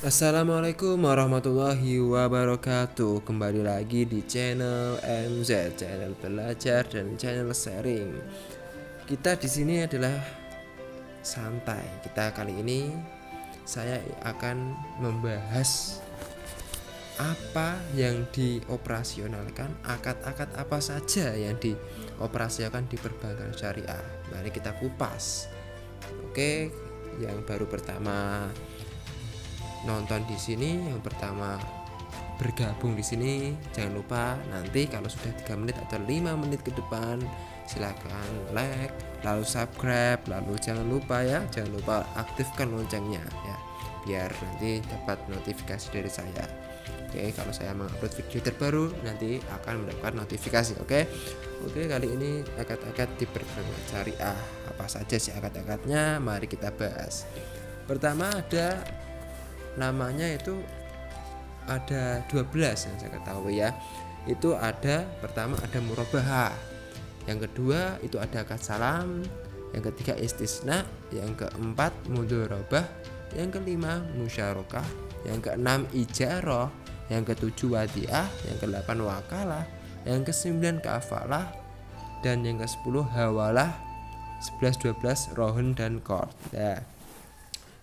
Assalamualaikum warahmatullahi wabarakatuh. Kembali lagi di channel MZ, channel belajar dan channel sharing. Kita di sini adalah santai. Kita kali ini saya akan membahas apa yang dioperasionalkan, akad-akad apa saja yang dioperasionalkan di perbankan syariah. Mari kita kupas. Oke, yang baru pertama nonton di sini, yang pertama bergabung di sini, jangan lupa nanti kalau sudah 3 menit atau 5 menit ke depan silakan like, lalu subscribe, lalu jangan lupa aktifkan loncengnya ya, biar nanti dapat notifikasi dari saya. Oke, kalau saya mengupload video terbaru nanti akan mendapatkan notifikasi. Oke, kali ini akad-akad di perbankan syariah. Apa saja sih akad-akadnya? Mari kita bahas. Pertama ada namanya, itu ada 12 yang saya ketahui ya. Itu ada pertama ada murabahah, yang kedua itu ada akad salam, yang ketiga istisna, yang keempat mudharabah, yang kelima musyarakah, yang keenam ijarah, yang ketujuh wadiah, yang kedelapan wakalah, yang kesembilan kafalah, dan yang ke-10 hawalah, 11 12 rohun dan qard. Nah,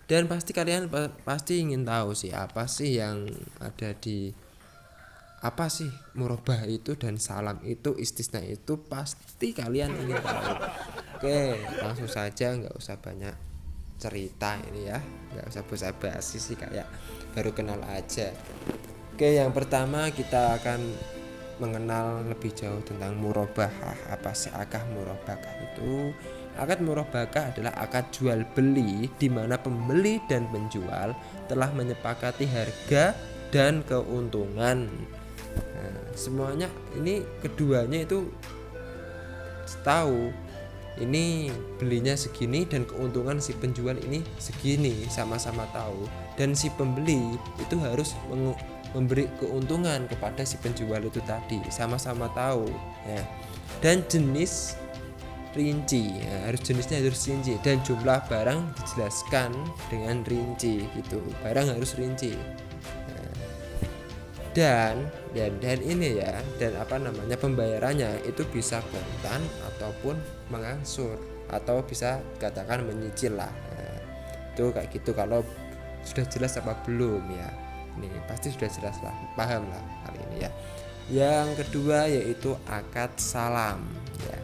dan pasti kalian pasti ingin tahu sih apa sih yang ada di apa sih murabah itu dan salam itu, istisna itu, pasti kalian ingin tahu. Oke, langsung saja, nggak usah banyak cerita ini ya, nggak usah basa-basi sih, kayak baru kenal aja. Oke, yang pertama kita akan mengenal lebih jauh tentang murabahah. Apa sih akad murabahah itu? Akad murabahah adalah akad jual beli di mana pembeli dan penjual telah menyepakati harga dan keuntungan. Nah, semuanya ini keduanya itu tahu ini belinya segini dan keuntungan si penjual ini segini, sama-sama tahu, dan si pembeli itu harus memberi keuntungan kepada si penjual itu tadi, sama-sama tahu ya. Dan jenis rinci ya, jenisnya harus rinci, dan jumlah barang dijelaskan dengan rinci gitu, barang harus rinci. Nah, dan ini ya, dan pembayarannya itu bisa kontan ataupun mengangsur, atau bisa katakan menyicil lah. Nah, itu kayak gitu. Kalau sudah jelas apa belum ya, ini pasti sudah jelas lah, paham lah kali ini ya. Yang kedua yaitu akad salam ya.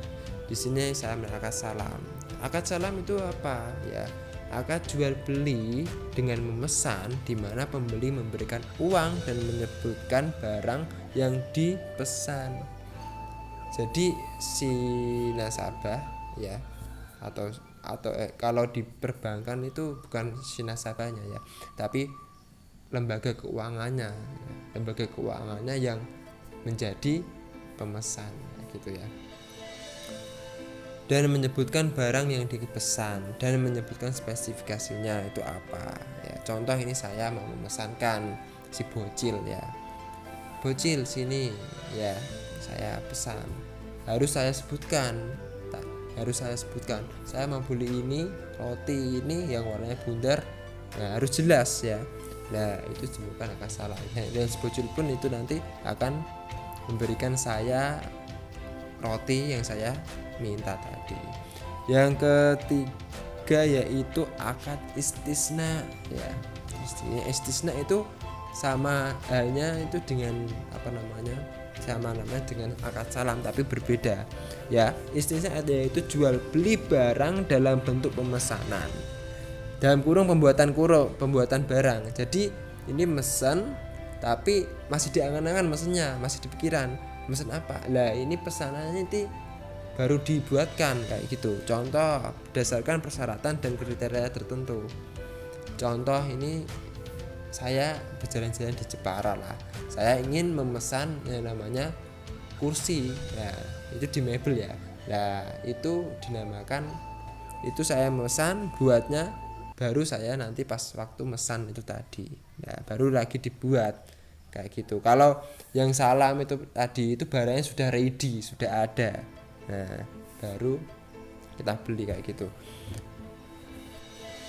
Di sini saya akad salam. Akad salam itu apa ya? Akad jual beli dengan memesan, di mana pembeli memberikan uang dan menyebutkan barang yang dipesan. Jadi si nasabah ya, atau kalau di perbankan itu bukan si nasabahnya ya, tapi lembaga keuangannya yang menjadi pemesan gitu ya, dan menyebutkan barang yang dipesan dan menyebutkan spesifikasinya itu apa ya. Contoh, ini saya mau memesankan si bocil ya, bocil sini ya, saya pesan, harus saya sebutkan saya mau beli ini, roti ini yang warnanya bundar, nah harus jelas ya. Nah, itu disebutkan akad salam. Dan si bocil pun itu nanti akan memberikan saya roti yang saya minta tadi. Yang ketiga yaitu akad istisna ya. Istisna itu sama halnya itu dengan dengan akad salam, tapi berbeda ya. Istisna yaitu jual beli barang dalam bentuk pemesanan, dalam kurung pembuatan barang. Jadi ini mesen tapi masih diangan-angan mesennya, masih dipikiran mesen apa lah, ini pesanannya itu baru dibuatkan kayak gitu. Contoh, berdasarkan persyaratan dan kriteria tertentu. Contoh, ini saya berjalan-jalan di Jepara lah, saya ingin memesan yang namanya kursi ya, itu di mebel ya. Nah, itu dinamakan, itu saya memesan buatnya, baru saya nanti pas waktu mesan itu tadi ya, baru lagi dibuat kayak gitu. Kalau yang salam itu tadi, itu barangnya sudah ready, sudah ada, nah baru kita beli kayak gitu.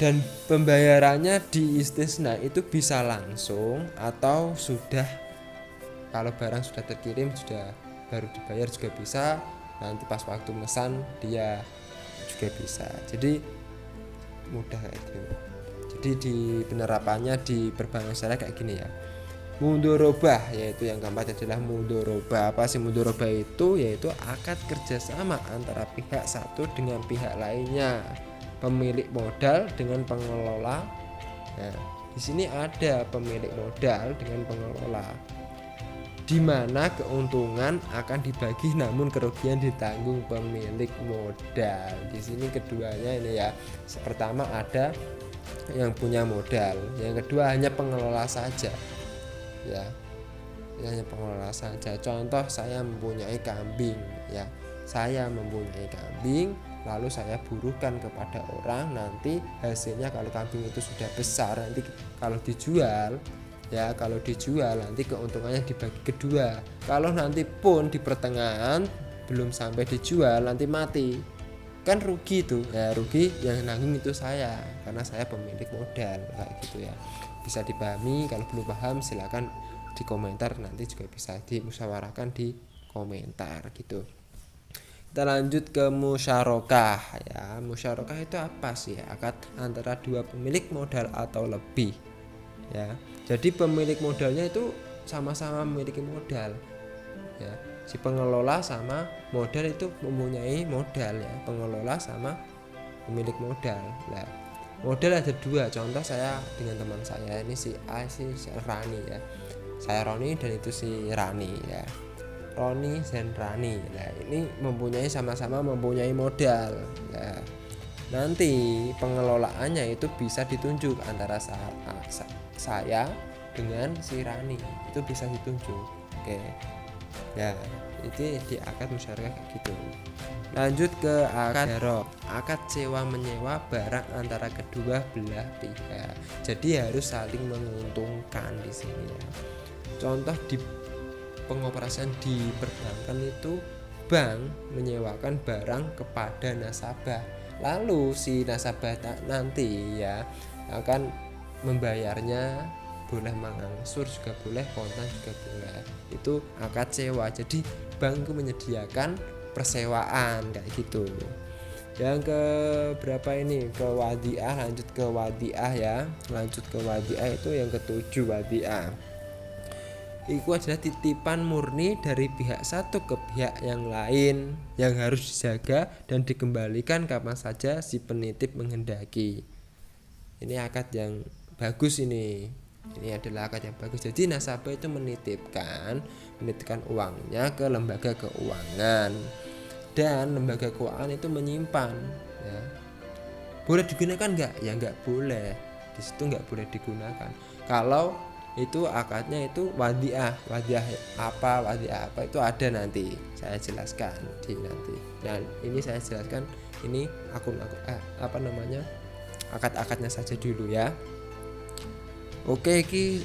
Dan pembayarannya di istisna itu bisa langsung atau sudah, kalau barang sudah terkirim sudah baru dibayar juga bisa, nanti pas waktu mesan dia juga bisa. Jadi mudah kayak gitu. Jadi di penerapannya di perbankan syariah kayak gini ya. Mudorobah, yaitu yang keempat adalah mudorobah. Apa sih mudorobah itu? Yaitu akad kerjasama antara pihak satu dengan pihak lainnya, pemilik modal dengan pengelola. Nah, di sini ada pemilik modal dengan pengelola, di mana keuntungan akan dibagi namun kerugian ditanggung pemilik modal. Di sini keduanya ini ya. Pertama ada yang punya modal, yang kedua hanya pengelola saja. Ya, hanya pengelola saja. Contoh, saya mempunyai kambing ya. Saya mempunyai kambing, lalu saya burukan kepada orang, nanti hasilnya kalau kambing itu sudah besar, nanti kalau dijual ya, kalau dijual nanti keuntungannya dibagi kedua. Kalau nanti pun di pertengahan belum sampai dijual nanti mati, kan rugi itu ya, rugi yang nanggung itu saya karena saya pemilik modal kayak gitu ya. Bisa dipahami. Kalau belum paham silakan di komentar, nanti juga bisa dimusyawarahkan di komentar gitu. Kita lanjut ke musyarakah ya. Musyarakah itu apa sih? Akad antara dua pemilik modal atau lebih ya. Jadi pemilik modalnya itu sama-sama memiliki modal ya. Si pengelola sama modal itu mempunyai modal ya. Pengelola sama pemilik modal. Nah, modal ada dua. Contoh saya dengan teman saya, ini si A, si Rani ya. Saya Roni dan itu si Rani ya. Roni dan Rani. Nah, ini mempunyai sama-sama mempunyai modal ya. Nanti pengelolaannya itu bisa ditunjuk antara saya dengan si Rani, itu bisa ditunjuk. Oke ya, itu di akad musyarakah kayak gitu. Lanjut ke akad jarok, akad sewa menyewa barang antara kedua belah pihak. Jadi harus saling menguntungkan di sini ya. Contoh di pengoperasian di perbankan itu, bank menyewakan barang kepada nasabah, lalu si nasabah nanti ya akan membayarnya, boleh mengangsur juga boleh, kontan juga boleh. Itu akad sewa. Jadi bank itu menyediakan persewaan kayak gitu. Yang ke berapa ini? Ke wadiah. Lanjut ke wadiah ya. Lanjut ke wadiah itu yang ketujuh, wadiah. Itu adalah titipan murni dari pihak satu ke pihak yang lain yang harus dijaga dan dikembalikan kapan saja si penitip menghendaki. Ini akad yang bagus ini. Ini adalah akad yang bagus. Jadi nasabah itu menitipkan uangnya ke lembaga keuangan, dan lembaga keuangan itu menyimpan ya. Boleh digunakan enggak? Ya enggak boleh. Di situ enggak boleh digunakan. Kalau itu akadnya itu wadiah apa itu ada, nanti saya jelaskan di nanti. Dan ini saya jelaskan ini akad-akadnya saja dulu ya. Oke, iki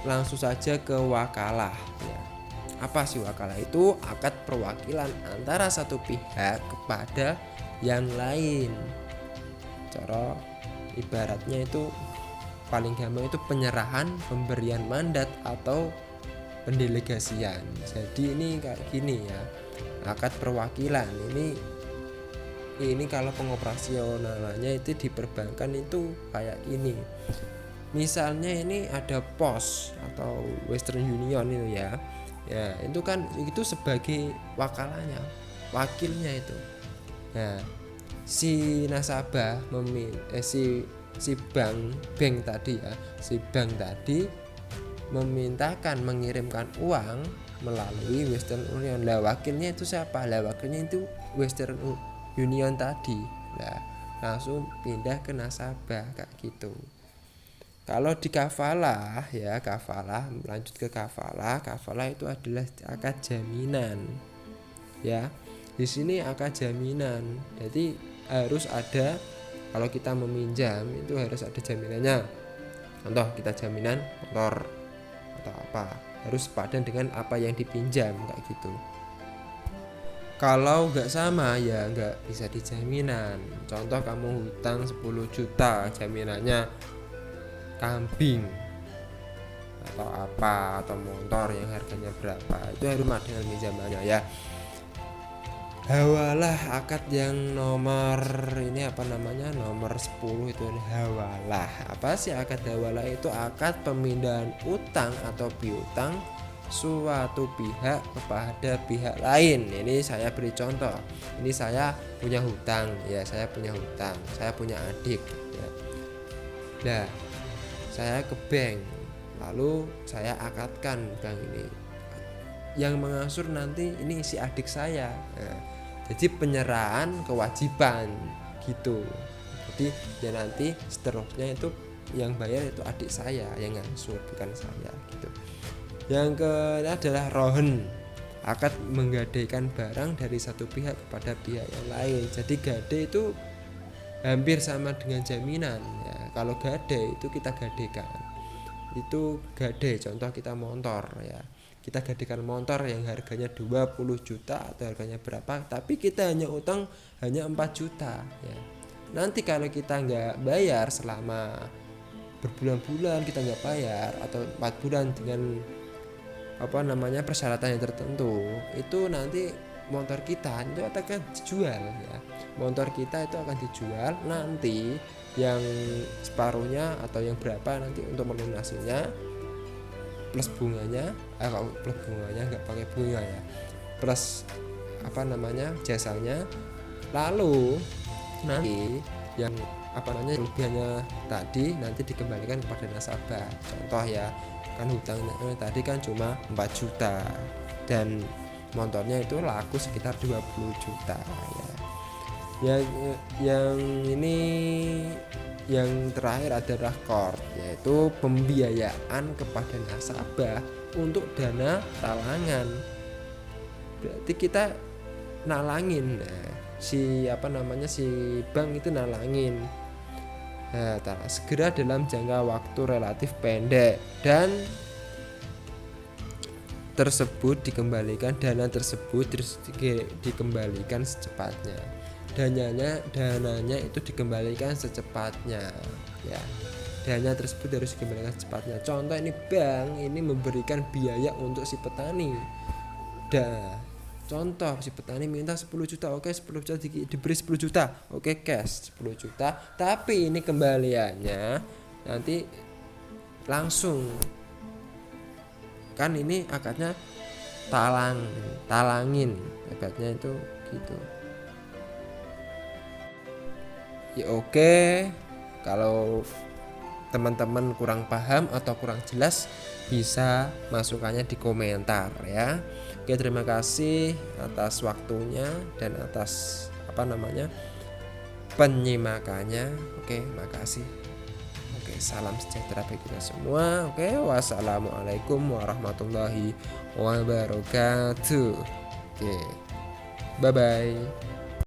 langsung saja ke wakalah ya. Apa sih wakalah? Itu akad perwakilan antara satu pihak kepada yang lain. Cara ibaratnya itu paling gampang itu penyerahan, pemberian mandat atau pendelegasian. Jadi ini kayak gini ya, akad perwakilan ini kalau pengoperasionalannya itu di perbankan itu kayak ini. Misalnya ini ada POS atau Western Union itu ya. Ya, itu kan itu sebagai wakalanya, wakilnya itu. Nah, si nasabah si bank tadi ya, si bank tadi memintakan mengirimkan uang melalui Western Union. Lah wakilnya itu siapa? Lah wakilnya itu Western Union tadi. Lah langsung pindah ke nasabah kayak gitu. Kalau di kafalah ya, lanjut ke kafalah itu adalah akad jaminan ya. Di sini akad jaminan, jadi harus ada. Kalau kita meminjam itu harus ada jaminannya. Contoh kita jaminan motor atau apa, harus sepadan dengan apa yang dipinjam kayak gitu. Kalau nggak sama ya nggak bisa dijaminan. Contoh kamu hutang 10 juta, jaminannya kambing atau apa, atau motor yang harganya berapa, itu harus dengan pinjamannya ya. Hawalah akad yang nomor ini apa namanya, nomor 10 itu hawalah. Apa sih akad hawalah? Itu akad pemindahan utang atau piutang suatu pihak kepada pihak lain. Ini saya beri contoh. Ini saya punya hutang ya, saya punya hutang, saya punya adik ya. Nah, saya ke bank, lalu saya akadkan bank ini. Yang mengatur nanti ini si adik saya. Nah, jadi penyerahan kewajiban gitu. Jadi ya nanti seterusnya itu yang bayar itu adik saya, yang ngangsur bukan saya gitu. Yang kedua adalah rohen, akad menggadaikan barang dari satu pihak kepada pihak yang lain. Jadi gade itu hampir sama dengan jaminan ya. Kalau gade itu kita gadekan, itu gade, contoh kita motor ya, kita gadekan motor yang harganya 20 juta atau harganya berapa, tapi kita hanya utang hanya 4 juta ya. Nanti kalau kita nggak bayar selama berbulan-bulan, kita nggak bayar atau 4 bulan dengan apa namanya persyaratan yang tertentu, itu nanti motor kita itu akan dijual ya. Motor kita itu akan dijual, nanti yang separuhnya atau yang berapa nanti untuk melunasinya plus bunganya, kalau plus bunganya nggak pakai bunga ya, plus apa namanya jasanya, lalu nanti yang apa namanya kelebihannya tadi nanti dikembalikan kepada nasabah. Contoh ya, kan hutangnya tadi kan cuma 4 juta dan motornya itu laku sekitar 20 juta ya. Yang ini yang terakhir adalah qard, yaitu pembiayaan kepada nasabah untuk dana talangan. Berarti kita nalangin si apa namanya, si bank itu nalangin. Nah, segera dalam jangka waktu relatif pendek dan tersebut dikembalikan, dana tersebut dikembalikan secepatnya. Dananya itu dikembalikan secepatnya ya. Dana tersebut harus dikembalikan secepatnya. Contoh ini bank ini memberikan biaya untuk si petani. Contoh si petani minta 10 juta, oke 10 juta diberi 10 juta, oke cash 10 juta, tapi ini kembaliannya nanti langsung, kan ini akadnya talangin akadnya itu gitu ya. Oke, kalau teman-teman kurang paham atau kurang jelas bisa masukannya di komentar ya. Oke, terima kasih atas waktunya dan atas apa namanya penyimakannya. Oke, makasih. Oke, salam sejahtera bagi kita semua. Oke, wassalamualaikum warahmatullahi wabarakatuh. Oke, bye bye.